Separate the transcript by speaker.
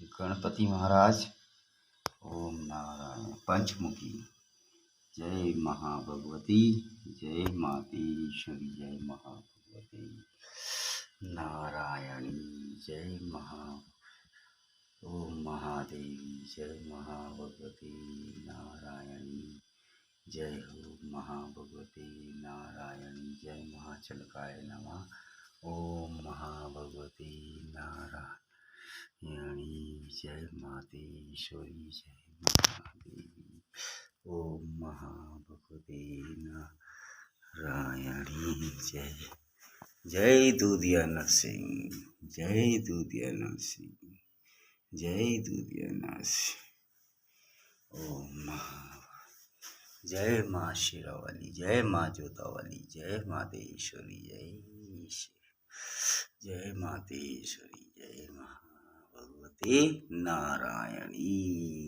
Speaker 1: गणपति महाराज। ओम नारायण। पंचमुखी। जय महाभगवती, जय मातेश्वरी, जय महाभगवती नारायणी, जय महा। ओम महादेवी, जय महाभगवती नारायणी, जय हो महाभगवती नारायणी, जय महाचलकाय नमः। ओम महाभगवती नारायणी, जय मातेश्वरी, जय महादेवी। ओम महाभगवती नारायणी, जय जय दूधिया नरसिंह, जय दूधिया नरसिंह, जय दूधिया नरसिंह। ओम महा। जय माँ शेरावाली, जय माँ जोतावाली, जय मातेश्वरी, जय मातेश्वरी, जय महाभगवती नारायणी।